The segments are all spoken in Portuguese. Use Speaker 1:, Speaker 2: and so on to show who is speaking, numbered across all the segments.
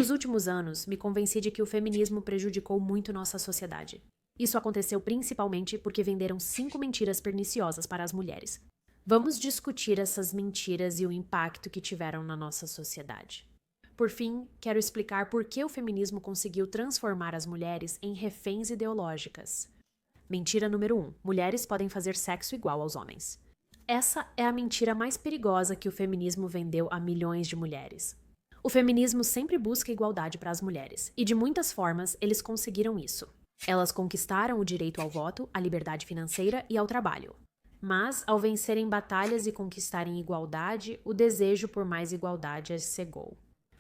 Speaker 1: Nos últimos anos, me convenci de que o feminismo prejudicou muito nossa sociedade. Isso aconteceu principalmente porque venderam 5 mentiras perniciosas para as mulheres. Vamos discutir essas mentiras e o impacto que tiveram na nossa sociedade. Por fim, quero explicar por que o feminismo conseguiu transformar as mulheres em reféns ideológicas. Mentira número 1. Mulheres podem fazer sexo igual aos homens. Essa é a mentira mais perigosa que o feminismo vendeu a milhões de mulheres. O feminismo sempre busca igualdade para as mulheres, e de muitas formas eles conseguiram isso. Elas conquistaram o direito ao voto, à liberdade financeira e ao trabalho. Mas, ao vencerem batalhas e conquistarem igualdade, o desejo por mais igualdade as cegou.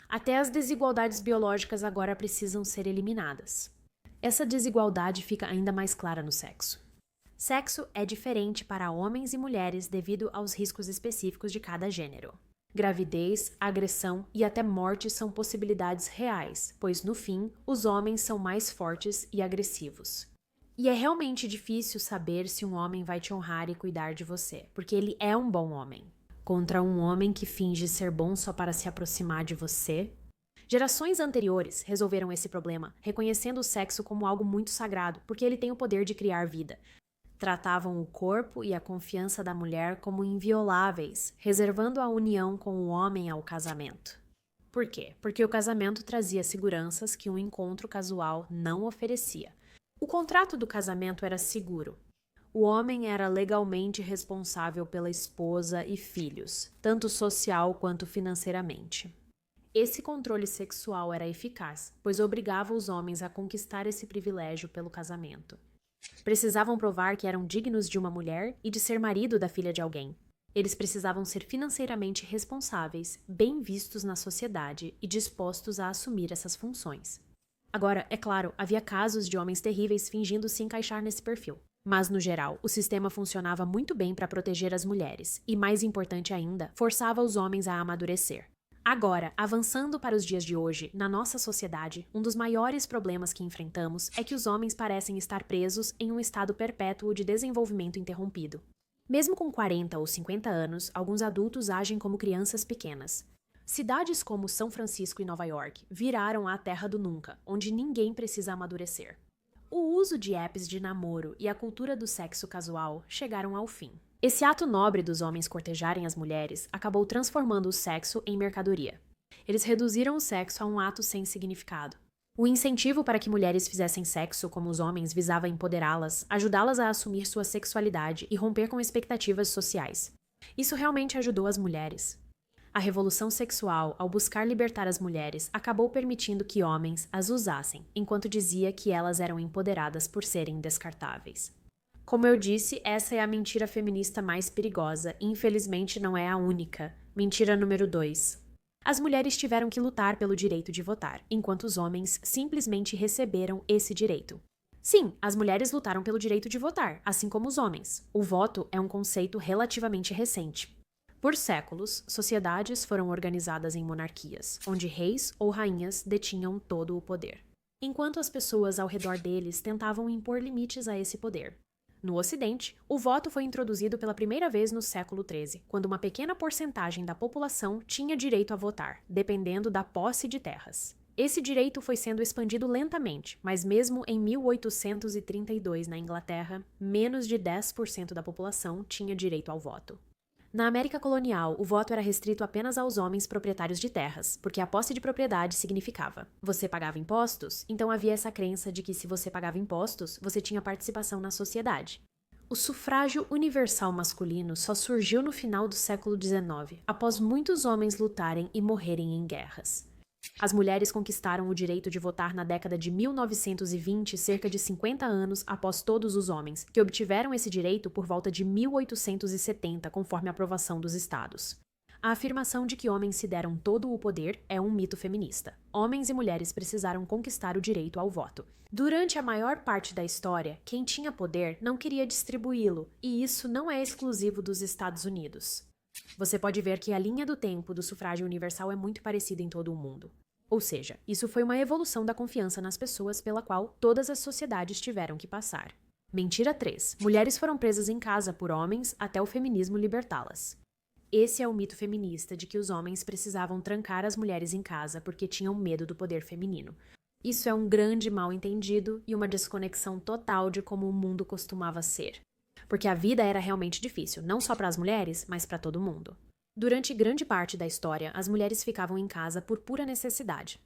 Speaker 1: Até as desigualdades biológicas agora precisam ser eliminadas. Essa desigualdade fica ainda mais clara no sexo. Sexo é diferente para homens e mulheres devido aos riscos específicos de cada gênero. Gravidez, agressão e até morte são possibilidades reais, pois no fim, os homens são mais fortes e agressivos. E é realmente difícil saber se um homem vai te honrar e cuidar de você, porque ele é um bom homem. Contra um homem que finge ser bom só para se aproximar de você. Gerações anteriores resolveram esse problema, reconhecendo o sexo como algo muito sagrado, porque ele tem o poder de criar vida. Tratavam o corpo e a confiança da mulher como invioláveis, reservando a união com o homem ao casamento. Por quê? Porque o casamento trazia seguranças que um encontro casual não oferecia. O contrato do casamento era seguro. O homem era legalmente responsável pela esposa e filhos, tanto social quanto financeiramente. Esse controle sexual era eficaz, pois obrigava os homens a conquistar esse privilégio pelo casamento. Precisavam provar que eram dignos de uma mulher e de ser marido da filha de alguém. Eles precisavam ser financeiramente responsáveis, bem vistos na sociedade e dispostos a assumir essas funções. Agora, é claro, havia casos de homens terríveis fingindo se encaixar nesse perfil. Mas, no geral, o sistema funcionava muito bem para proteger as mulheres e, mais importante ainda, forçava os homens a amadurecer. Agora, avançando para os dias de hoje, na nossa sociedade, um dos maiores problemas que enfrentamos é que os homens parecem estar presos em um estado perpétuo de desenvolvimento interrompido. Mesmo com 40 ou 50 anos, alguns adultos agem como crianças pequenas. Cidades como São Francisco e Nova York viraram a terra do nunca, onde ninguém precisa amadurecer. O uso de apps de namoro e a cultura do sexo casual chegaram ao fim. Esse ato nobre dos homens cortejarem as mulheres acabou transformando o sexo em mercadoria. Eles reduziram o sexo a um ato sem significado. O incentivo para que mulheres fizessem sexo como os homens visava empoderá-las, ajudá-las a assumir sua sexualidade e romper com expectativas sociais. Isso realmente ajudou as mulheres. A revolução sexual, ao buscar libertar as mulheres, acabou permitindo que homens as usassem, enquanto dizia que elas eram empoderadas por serem descartáveis. Como eu disse, essa é a mentira feminista mais perigosa e infelizmente não é a única. Mentira número 2. As mulheres tiveram que lutar pelo direito de votar, enquanto os homens simplesmente receberam esse direito. Sim, as mulheres lutaram pelo direito de votar, assim como os homens. O voto é um conceito relativamente recente. Por séculos, sociedades foram organizadas em monarquias, onde reis ou rainhas detinham todo o poder, enquanto as pessoas ao redor deles tentavam impor limites a esse poder. No Ocidente, o voto foi introduzido pela primeira vez no século XIII, quando uma pequena porcentagem da população tinha direito a votar, dependendo da posse de terras. Esse direito foi sendo expandido lentamente, mas mesmo em 1832, na Inglaterra, menos de 10% da população tinha direito ao voto. Na América colonial, o voto era restrito apenas aos homens proprietários de terras, porque a posse de propriedade significava: você pagava impostos, então havia essa crença de que se você pagava impostos, você tinha participação na sociedade. O sufrágio universal masculino só surgiu no final do século XIX, após muitos homens lutarem e morrerem em guerras. As mulheres conquistaram o direito de votar na década de 1920, cerca de 50 anos após todos os homens, que obtiveram esse direito por volta de 1870, conforme a aprovação dos estados. A afirmação de que homens se deram todo o poder é um mito feminista. Homens e mulheres precisaram conquistar o direito ao voto. Durante a maior parte da história, quem tinha poder não queria distribuí-lo, e isso não é exclusivo dos Estados Unidos. Você pode ver que a linha do tempo do sufrágio universal é muito parecida em todo o mundo. Ou seja, isso foi uma evolução da confiança nas pessoas pela qual todas as sociedades tiveram que passar. Mentira 3. Mulheres foram presas em casa por homens até o feminismo libertá-las. Esse é o mito feminista de que os homens precisavam trancar as mulheres em casa porque tinham medo do poder feminino. Isso é um grande mal-entendido e uma desconexão total de como o mundo costumava ser. Porque a vida era realmente difícil, não só para as mulheres, mas para todo mundo. Durante grande parte da história, as mulheres ficavam em casa por pura necessidade.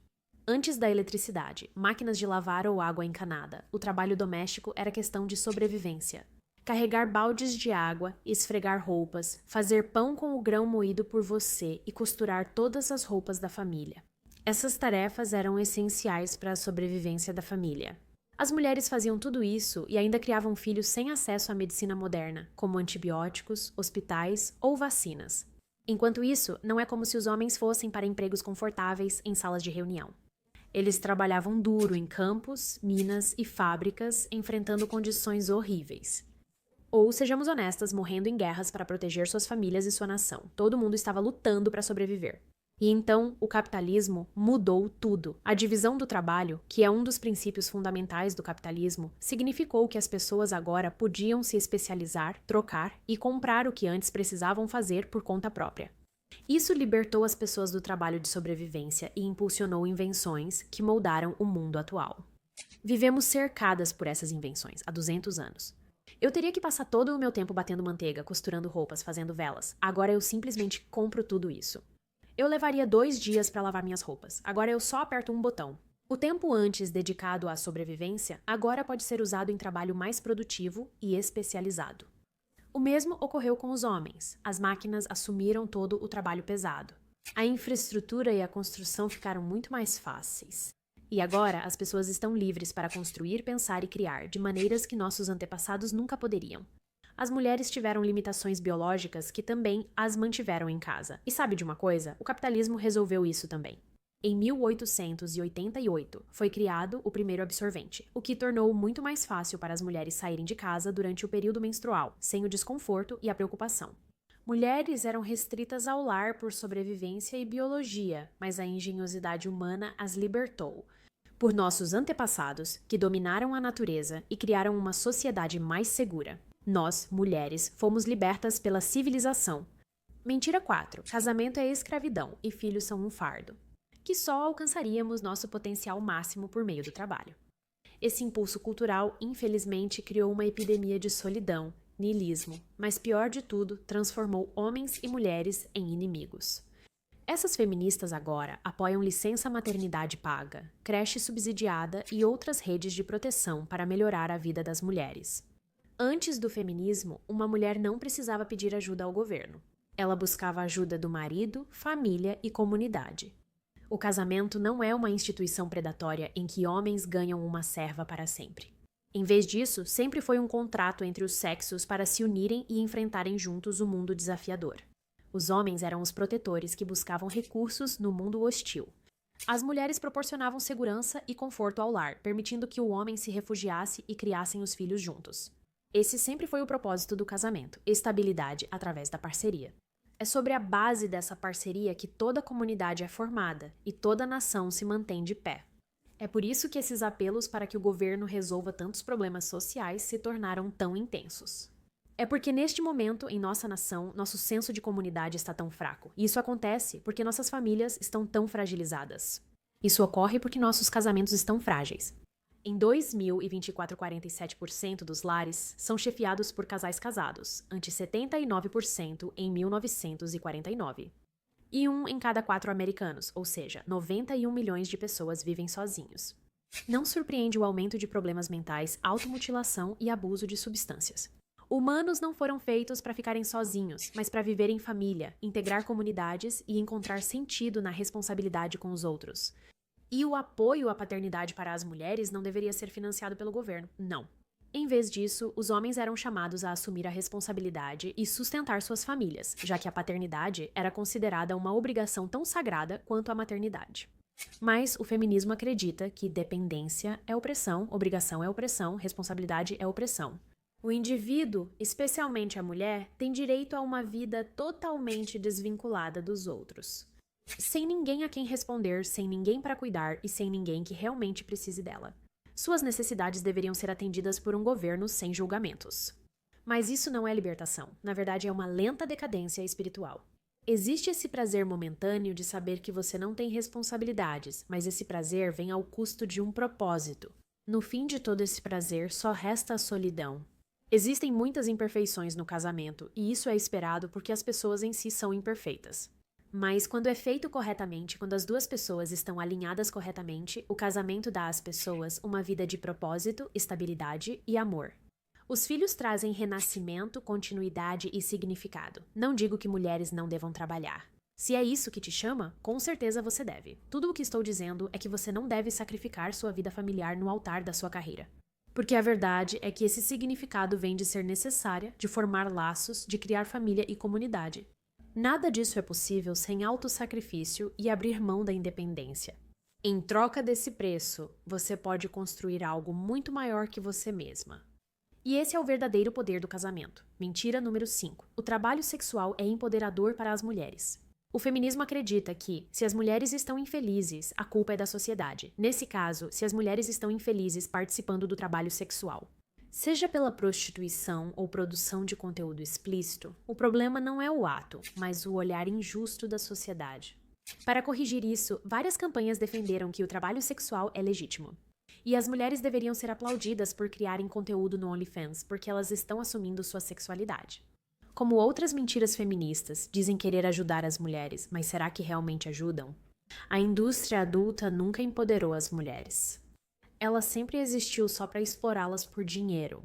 Speaker 1: Antes da eletricidade, máquinas de lavar ou água encanada, o trabalho doméstico era questão de sobrevivência. Carregar baldes de água, esfregar roupas, fazer pão com o grão moído por você e costurar todas as roupas da família. Essas tarefas eram essenciais para a sobrevivência da família. As mulheres faziam tudo isso e ainda criavam filhos sem acesso à medicina moderna, como antibióticos, hospitais ou vacinas. Enquanto isso, não é como se os homens fossem para empregos confortáveis em salas de reunião. Eles trabalhavam duro em campos, minas e fábricas, enfrentando condições horríveis. Ou, sejamos honestas, morrendo em guerras para proteger suas famílias e sua nação. Todo mundo estava lutando para sobreviver. E então, o capitalismo mudou tudo. A divisão do trabalho, que é um dos princípios fundamentais do capitalismo, significou que as pessoas agora podiam se especializar, trocar e comprar o que antes precisavam fazer por conta própria. Isso libertou as pessoas do trabalho de sobrevivência e impulsionou invenções que moldaram o mundo atual. Vivemos cercadas por essas invenções há 200 anos. Eu teria que passar todo o meu tempo batendo manteiga, costurando roupas, fazendo velas. Agora eu simplesmente compro tudo isso. Eu levaria 2 dias para lavar minhas roupas. Agora eu só aperto um botão. O tempo antes dedicado à sobrevivência agora pode ser usado em trabalho mais produtivo e especializado. O mesmo ocorreu com os homens. As máquinas assumiram todo o trabalho pesado. A infraestrutura e a construção ficaram muito mais fáceis. E agora as pessoas estão livres para construir, pensar e criar de maneiras que nossos antepassados nunca poderiam. As mulheres tiveram limitações biológicas que também as mantiveram em casa. E sabe de uma coisa? O capitalismo resolveu isso também. Em 1888, foi criado o primeiro absorvente, o que tornou muito mais fácil para as mulheres saírem de casa durante o período menstrual, sem o desconforto e a preocupação. Mulheres eram restritas ao lar por sobrevivência e biologia, mas a engenhosidade humana as libertou. Por nossos antepassados, que dominaram a natureza e criaram uma sociedade mais segura. Nós, mulheres, fomos libertas pela civilização. Mentira 4. Casamento é escravidão e filhos são um fardo. Que só alcançaríamos nosso potencial máximo por meio do trabalho. Esse impulso cultural, infelizmente, criou uma epidemia de solidão, niilismo, mas pior de tudo, transformou homens e mulheres em inimigos. Essas feministas agora apoiam licença maternidade paga, creche subsidiada e outras redes de proteção para melhorar a vida das mulheres. Antes do feminismo, uma mulher não precisava pedir ajuda ao governo. Ela buscava a ajuda do marido, família e comunidade. O casamento não é uma instituição predatória em que homens ganham uma serva para sempre. Em vez disso, sempre foi um contrato entre os sexos para se unirem e enfrentarem juntos o mundo desafiador. Os homens eram os protetores que buscavam recursos no mundo hostil. As mulheres proporcionavam segurança e conforto ao lar, permitindo que o homem se refugiasse e criassem os filhos juntos. Esse sempre foi o propósito do casamento, estabilidade através da parceria. É sobre a base dessa parceria que toda comunidade é formada e toda nação se mantém de pé. É por isso que esses apelos para que o governo resolva tantos problemas sociais se tornaram tão intensos. É porque neste momento, em nossa nação, nosso senso de comunidade está tão fraco. E isso acontece porque nossas famílias estão tão fragilizadas. Isso ocorre porque nossos casamentos estão frágeis. Em 2024, 47% dos lares são chefiados por casais casados, ante 79% em 1949. E 1 em cada 4 americanos, ou seja, 91 milhões de pessoas vivem sozinhos. Não surpreende o aumento de problemas mentais, automutilação e abuso de substâncias. Humanos não foram feitos para ficarem sozinhos, mas para viver em família, integrar comunidades e encontrar sentido na responsabilidade com os outros. E o apoio à paternidade para as mulheres não deveria ser financiado pelo governo, não. Em vez disso, os homens eram chamados a assumir a responsabilidade e sustentar suas famílias, já que a paternidade era considerada uma obrigação tão sagrada quanto a maternidade. Mas o feminismo acredita que dependência é opressão, obrigação é opressão, responsabilidade é opressão. O indivíduo, especialmente a mulher, tem direito a uma vida totalmente desvinculada dos outros. Sem ninguém a quem responder, sem ninguém para cuidar e sem ninguém que realmente precise dela. Suas necessidades deveriam ser atendidas por um governo sem julgamentos. Mas isso não é libertação. Na verdade, é uma lenta decadência espiritual. Existe esse prazer momentâneo de saber que você não tem responsabilidades, mas esse prazer vem ao custo de um propósito. No fim de todo esse prazer, só resta a solidão. Existem muitas imperfeições no casamento, e isso é esperado porque as pessoas em si são imperfeitas. Mas quando é feito corretamente, quando as duas pessoas estão alinhadas corretamente, o casamento dá às pessoas uma vida de propósito, estabilidade e amor. Os filhos trazem renascimento, continuidade e significado. Não digo que mulheres não devam trabalhar. Se é isso que te chama, com certeza você deve. Tudo o que estou dizendo é que você não deve sacrificar sua vida familiar no altar da sua carreira. Porque a verdade é que esse significado vem de ser necessária, de formar laços, de criar família e comunidade. Nada disso é possível sem autossacrifício e abrir mão da independência. Em troca desse preço, você pode construir algo muito maior que você mesma. E esse é o verdadeiro poder do casamento. Mentira número 5. O trabalho sexual é empoderador para as mulheres. O feminismo acredita que, se as mulheres estão infelizes, a culpa é da sociedade. Nesse caso, se as mulheres estão infelizes participando do trabalho sexual. Seja pela prostituição ou produção de conteúdo explícito, o problema não é o ato, mas o olhar injusto da sociedade. Para corrigir isso, várias campanhas defenderam que o trabalho sexual é legítimo. E as mulheres deveriam ser aplaudidas por criarem conteúdo no OnlyFans, porque elas estão assumindo sua sexualidade. Como outras mentiras feministas, dizem querer ajudar as mulheres, mas será que realmente ajudam? A indústria adulta nunca empoderou as mulheres. Ela sempre existiu só para explorá-las por dinheiro.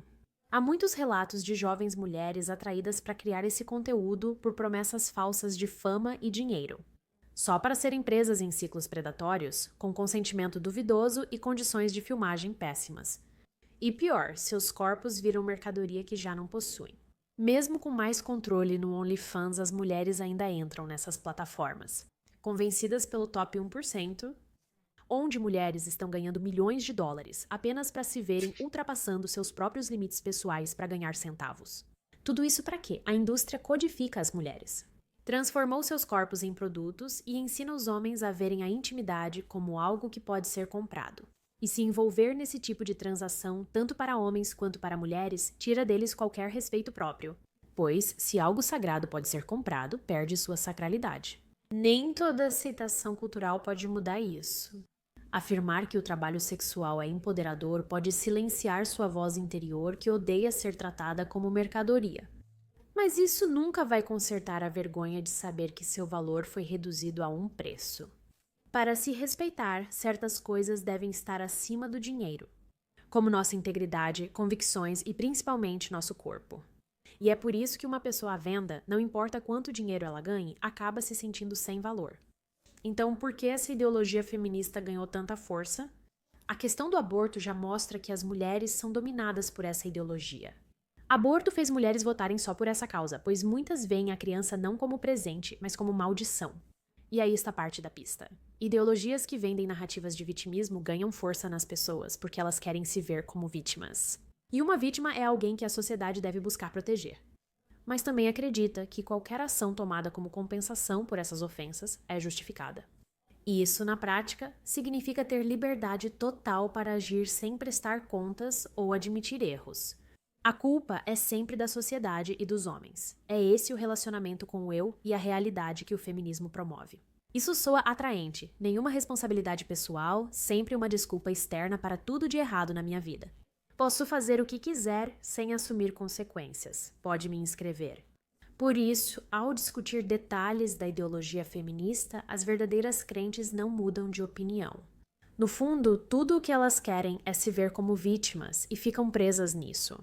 Speaker 1: Há muitos relatos de jovens mulheres atraídas para criar esse conteúdo por promessas falsas de fama e dinheiro, só para serem presas em ciclos predatórios, com consentimento duvidoso e condições de filmagem péssimas. E pior, seus corpos viram mercadoria que já não possuem. Mesmo com mais controle no OnlyFans, as mulheres ainda entram nessas plataformas, convencidas pelo top 1%, onde mulheres estão ganhando milhões de dólares apenas para se verem ultrapassando seus próprios limites pessoais para ganhar centavos. Tudo isso para quê? A indústria codifica as mulheres. Transformou seus corpos em produtos e ensina os homens a verem a intimidade como algo que pode ser comprado. E se envolver nesse tipo de transação, tanto para homens quanto para mulheres, tira deles qualquer respeito próprio. Pois, se algo sagrado pode ser comprado, perde sua sacralidade. Nem toda aceitação cultural pode mudar isso. Afirmar que o trabalho sexual é empoderador pode silenciar sua voz interior que odeia ser tratada como mercadoria. Mas isso nunca vai consertar a vergonha de saber que seu valor foi reduzido a um preço. Para se respeitar, certas coisas devem estar acima do dinheiro, como nossa integridade, convicções e principalmente nosso corpo. E é por isso que uma pessoa à venda, não importa quanto dinheiro ela ganhe, acaba se sentindo sem valor. Então, por que essa ideologia feminista ganhou tanta força? A questão do aborto já mostra que as mulheres são dominadas por essa ideologia. Aborto fez mulheres votarem só por essa causa, pois muitas veem a criança não como presente, mas como maldição. E aí está parte da pista. Ideologias que vendem narrativas de vitimismo ganham força nas pessoas, porque elas querem se ver como vítimas. E uma vítima é alguém que a sociedade deve buscar proteger. Mas também acredita que qualquer ação tomada como compensação por essas ofensas é justificada. E isso, na prática, significa ter liberdade total para agir sem prestar contas ou admitir erros. A culpa é sempre da sociedade e dos homens. É esse o relacionamento com o eu e a realidade que o feminismo promove. Isso soa atraente, nenhuma responsabilidade pessoal, sempre uma desculpa externa para tudo de errado na minha vida. Posso fazer o que quiser sem assumir consequências. Pode me inscrever. Por isso, ao discutir detalhes da ideologia feminista, as verdadeiras crentes não mudam de opinião. No fundo, tudo o que elas querem é se ver como vítimas e ficam presas nisso.